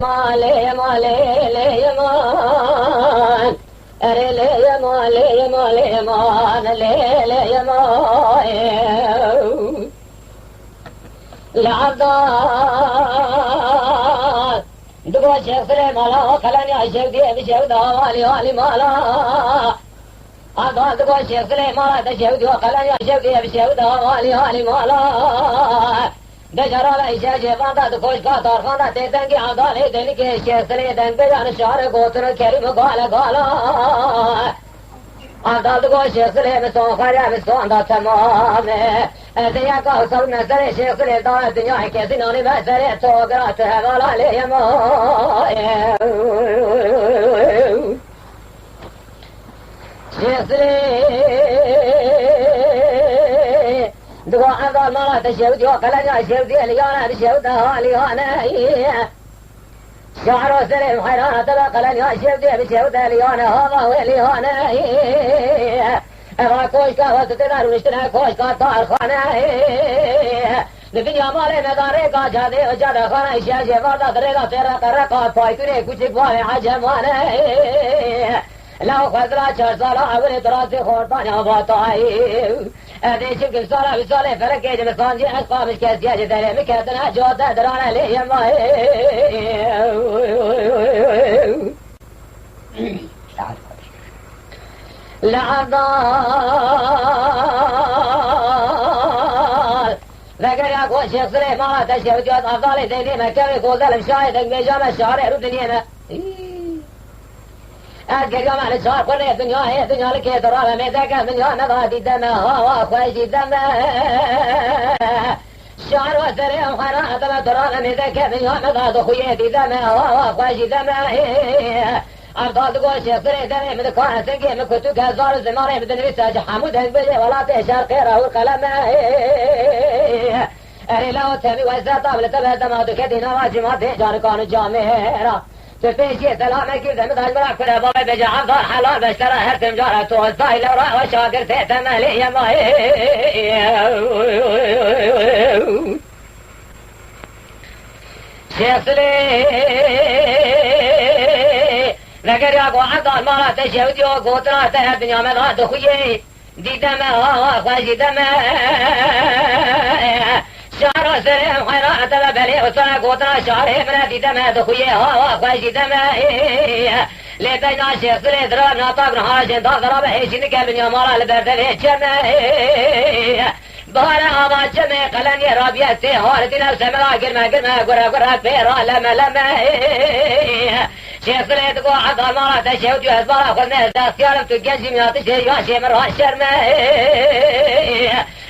مالي مالي ليمان أري ليمان ليمان ليمان ليمان العبدال دقوا الشيخ سليمان خلاني الشيخ دي بشيخ دوالي والي مالا عبدال دقوا الشيخ سليمان الشيخ دي خلاني الشيخ دي بشيخ دوالي والي مالا دشرا ليش جباندا دخوش قطار خاندا تيتنگي عدالي دنكي شيخ سليدن بجان شعر قوتر كريم قالا قالا عدال دخوش شيخ سليم سون خريا بسون دا تمام دنيا قوصل نسر شيخ سليدان دنيا كيسي نوني بسر توقرات هغالا ليما شيخ سليم دقوا عذال مالا تشودي وقلنا شودي ليانا تشودها ليانا شعر سليم حيرانا تبقلنا شودي بشودها ليانا هذا وليانا اغا كوشكا وستدار ونشتنا كوشكا طار خانا لدنيا مالي مداري کا جادي وجادا خانا اشياء جفاردا دريدا تيرا قرقا پايتوني كوچك بوالي عجمانا لو خزرا چار سالا اولی تراسی خورتانی آباتایی ادی شکل سالا بسالی فرکی جمسان جی اسقامش کسیه جی دلی مکتنا جوتا درانه لیم لعبدال ذكر يا قوة شيخ سليمان تشهد جوات أفضالي زيني مكوي قول ذلك شاهدك بجامع الشعر ردنينا أذكر يوم على الشهر قرية دنيا لكي ترى ميزاك دنيا نضادي دمها وخوشي دمها الشعر والسريم خراء ترى ميزاك دنيا نضاد خويتي دمها وخوشي دمها أفضل تقول شيخ سري دمي من كان سنقي من كنتو كازار الزماري بدن رساج حمود هنبجي ولا تشار قيرا والقلم أري لو تبي وزا طابل تبه دمادو كدينا واجمات جار كانوا جاميرا تفيشي سلامك كذا مدهج براك فلا بابي بجا عفا حلال بشترى هرتم جارة توزاي لو رأى وشاكر تيتم لي يماي شيخ سلي ذكر يا قو عبدال مالا تشهد يو قوتنا تهد دنيا مدها دخوي دي دمها خوشي دمها شعر سليم خيرات لبلي وصنا قوتنا شعره من دي دمها دخوي خوشي دمها ليتنا شيخ سلي درابنا طاقنا هاشين طاق درابه هيشي نكال يا مالا لبردفه جمه بارا آباد جمه قلن يا رابية سيهار دينا سملا قرمه قرا بيرا لما شيخ سليت قو عضال مالا تشهد يو هزبارا خلنا داستيارم تجنجي مياتي شيواشي من راشرمه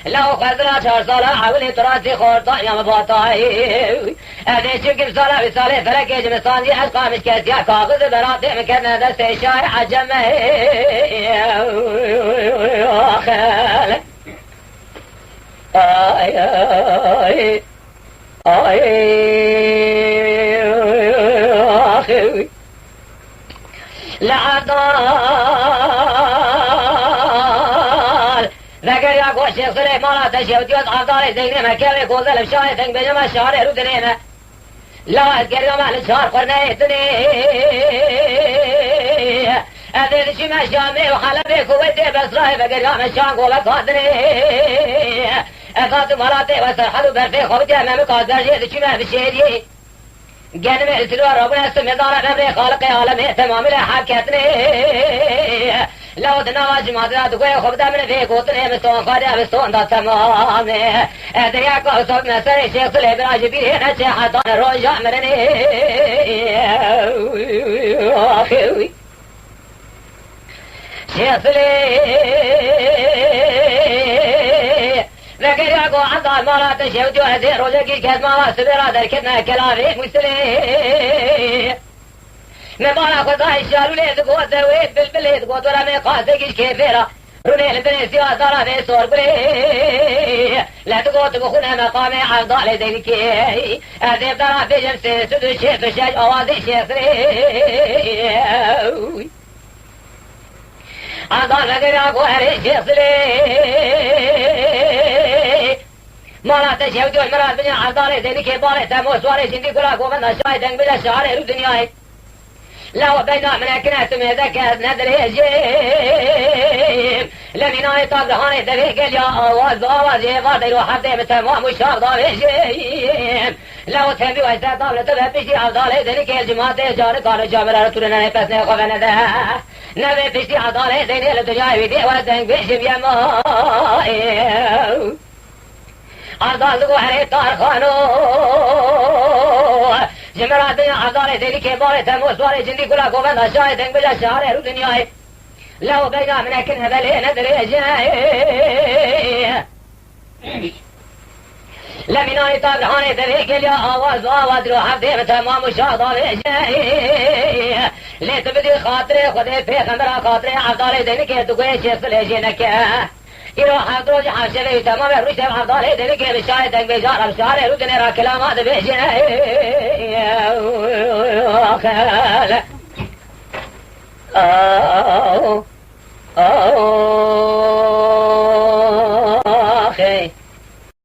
لو خزرا چار سالا حولی تراسی خورتا یا مباطایی ادی شکل سالا بسالی فرکی جمستانی اشقامش کسی کاغذ براتی مکرنه دست شای عجمه آخر آی آی آی آخر لعدال ذكر يا قوة شيخ سليمان تشهد جوز أفضالي زيني مكاوي قول ذلك شاهدك بجمع الشعر ردنينا لا أذكر يوم على الشهر قرنيتني أذن شما شامي وحلبي كويتي بسراي بقر يوم الشام قولك قادني أخذت مراتي وسرحلوا برفي خوتي أمامي قادر جيد شما بشيدي جنم السلوى ربنا استمدار نبري خالق عالمي تمام لحاكتني لو دنواج مادرات کوئی خود من في قوتني مستون خارج مستون دا تمام دريا کو صوب نسر شيخ سليمان جبير نشي حضان روجا مرني اخوي شيخ سليمان ذكر يا قو عضال مالا تشهد هذه روجك كزما سبرا دركنا كلامي مسلم مبارا خدای شارو لید گوت دوید بلبلید گوت ورا قاسگیش کفرا رونیل بنی سیاسارا به سور بری لید گوت بخونه مقام عبدال دیکی ادیب درا بجم سی سدو شیخ شج آوازی شیخ ری عبدال وگر آگو هری شیخ ری مالا تشهد دول مراد بني عرضالي ديني كي بالي تموس والي جندي قلا قوبنا شايدن بلا شعري رو دنياي لو بينا من اكنات مذك ندري جيم لمن يطاق هاني دبي قال يا آواز يفادي رو حفظي بتمام وشاب ضاري جيم لو تنبي وجدت طابلة تبهي عرضالي ديني كي الجماعة جاري قال جابر رتولنا نفس نخوفنا ده نبي بيشتي عرضالي ديني لدنيا ويدي ودن بيشم يما عرضال دقو حريب تارخانو جمرات دنیا عرضالي ديني كي باري تموس والي جندي قلا قوبنا شايدن بلا شعري رو دنياي لو بينا من اكنها بلي ندري جاي لمن يطاق هاني ذبيك اليا آواز رو حفظي بتمام وشاضالي جاي لي تبدي خاطري خذي في خمرا خاطري عرضالي ديني كي تقوي شيخ ليجينك يروح حضروج حاشلي تمام الرشد عرضالي ديني كي بشايدن بجار بشاري رو دني را كلامات بيجي